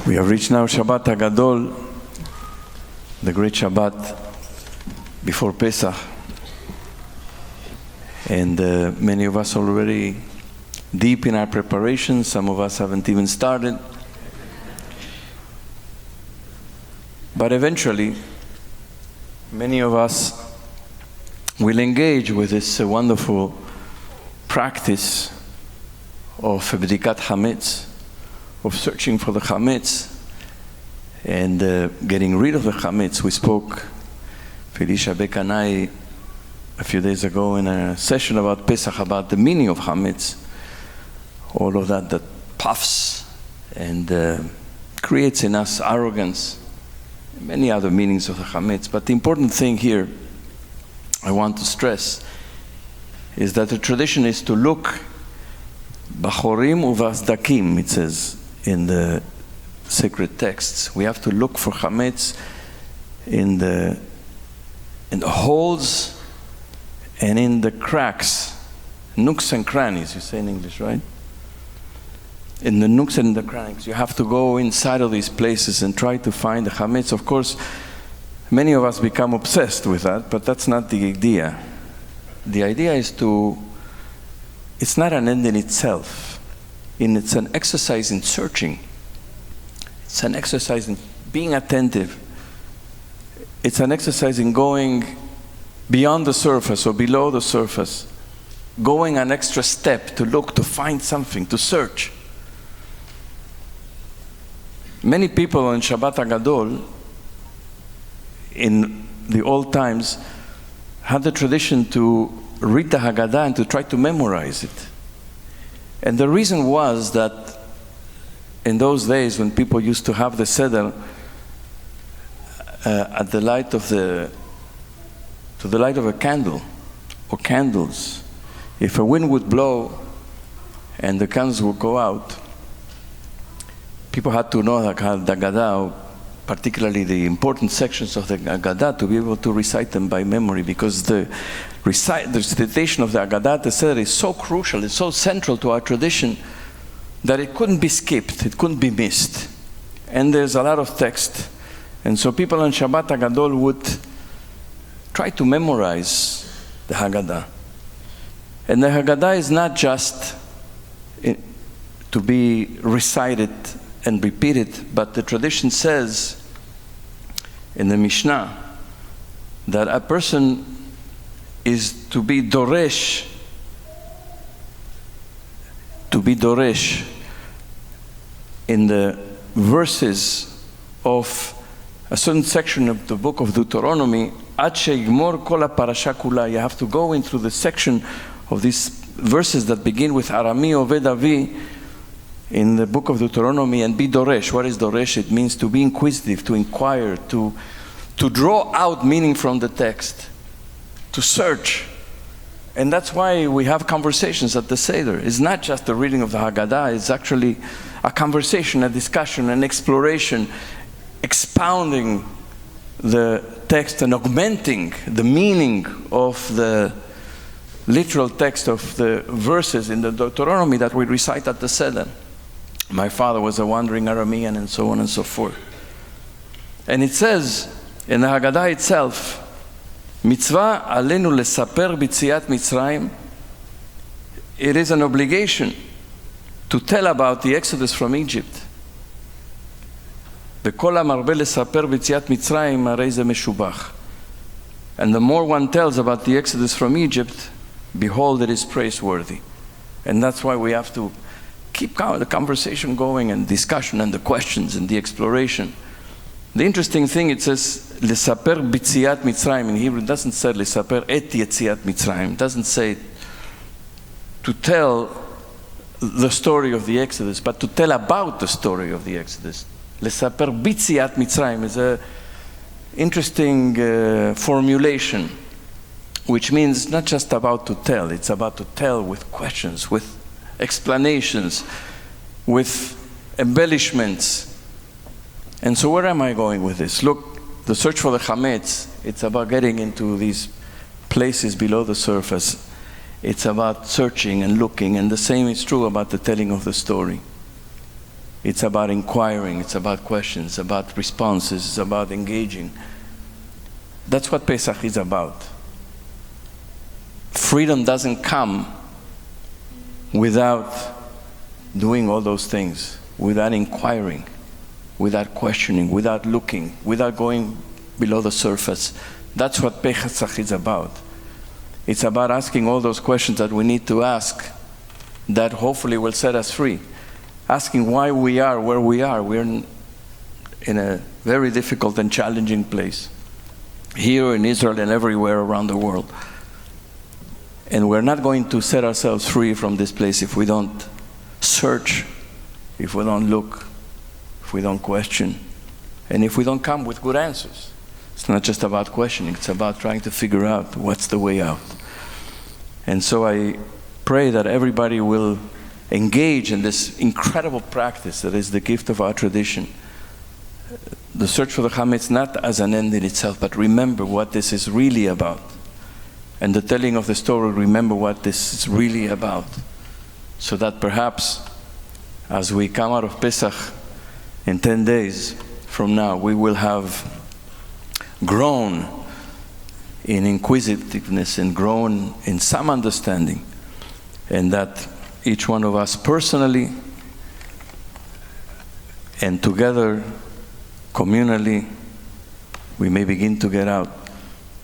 We have reached now Shabbat HaGadol, the great Shabbat before Pesach. And many of us are already deep in our preparations. Some of us haven't even started. But eventually, many of us will engage with this wonderful practice of Bdikat Hametz, of searching for the Hametz and getting rid of the Hametz. We spoke, Felicia Beck and I, a few days ago in a session about Pesach, about the meaning of Hametz, all of that puffs and creates in us arrogance, many other meanings of the Hametz. But the important thing here I want to stress is that the tradition is to look Bachorim uvasdakim, it says in the sacred texts. We have to look for Hametz in the holes and in the cracks, nooks and crannies, you say in English, right? In the nooks and the crannies. You have to go inside of these places and try to find the Hametz. Of course, many of us become obsessed with that, but that's not the idea. The idea is it's not an end in itself. It's an exercise in searching. It's an exercise in being attentive. It's an exercise in going beyond the surface or below the surface, going an extra step to look, to find something, to search. Many people on Shabbat HaGadol, in the old times, had the tradition to read the Haggadah and to try to memorize it. And the reason was that in those days when people used to have the Seder at the light of to the light of a candle or candles, if a wind would blow and the candles would go out, people had to know the Haggadah, particularly the important sections of the Haggadah, to be able to recite them by memory, because the recitation of the Haggadah, the Seder, is so crucial, it's so central to our tradition that it couldn't be skipped, it couldn't be missed. And there's a lot of text. And so people on Shabbat HaGadol would try to memorize the Haggadah. And the Haggadah is not just to be recited and repeated, but the tradition says in the Mishnah that a person is to be doresh in the verses of a certain section of the book of Deuteronomy. Ad she'yigmor kol ha'parasha kula. You have to go into the section of these verses that begin with Arami Oved Avi in the book of Deuteronomy and be doresh. What is doresh? It means to be inquisitive, to inquire, to draw out meaning from the text, to search. And that's why we have conversations at the Seder. It's not just the reading of the Haggadah, it's actually a conversation, a discussion, an exploration, expounding the text and augmenting the meaning of the literal text of the verses in the Deuteronomy that we recite at the Seder. My father was a wandering Aramean, and so on and so forth. And it says in the Haggadah itself, Mitzvah alenu lesaper b'tziat Mitzrayim. It is an obligation to tell about the Exodus from Egypt. V'kol hamarbe lesaper b'tziat Mitzrayim harei ze meshubach. And the more one tells about the Exodus from Egypt, behold, it is praiseworthy. And that's why we have to keep the conversation going and discussion and the questions and the exploration. The interesting thing, it says, Lesaper b'tziat Mitzrayim. In Hebrew, it doesn't say Lesaper et yetziat Mitzrayim. It doesn't say to tell the story of the Exodus, but to tell about the story of the Exodus. Lesaper b'tziat Mitzrayim is an interesting formulation, which means not just about to tell, it's about to tell with questions, with explanations, with embellishments. And so where am I going with this? Look, the search for the Hametz, it's about getting into these places below the surface. It's about searching and looking, and the same is true about the telling of the story. It's about inquiring, it's about questions, it's about responses, it's about engaging. That's what Pesach is about. Freedom doesn't come without doing all those things, without inquiring, without questioning, without looking, without going below the surface. That's what Pesach is about. It's about asking all those questions that we need to ask that hopefully will set us free. Asking why we are where we are. We're in a very difficult and challenging place, here in Israel and everywhere around the world. And we're not going to set ourselves free from this place if we don't search, if we don't look, if we don't question, and if we don't come with good answers. It's not just about questioning, it's about trying to figure out what's the way out. And so I pray that everybody will engage in this incredible practice that is the gift of our tradition. The search for the Chametz not as an end in itself, but remember what this is really about. And the telling of the story, remember what this is really about. So that perhaps as we come out of Pesach in 10 days from now, we will have grown in inquisitiveness and grown in some understanding, and that each one of us personally and together, communally, we may begin to get out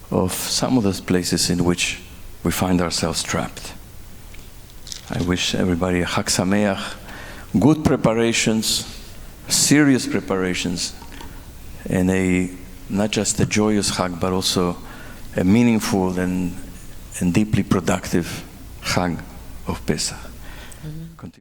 of some of those places in which we find ourselves trapped. I wish everybody a Chag Sameach, good preparations, serious preparations, and not just a joyous Chag, but also a meaningful and deeply productive Chag of Pesach.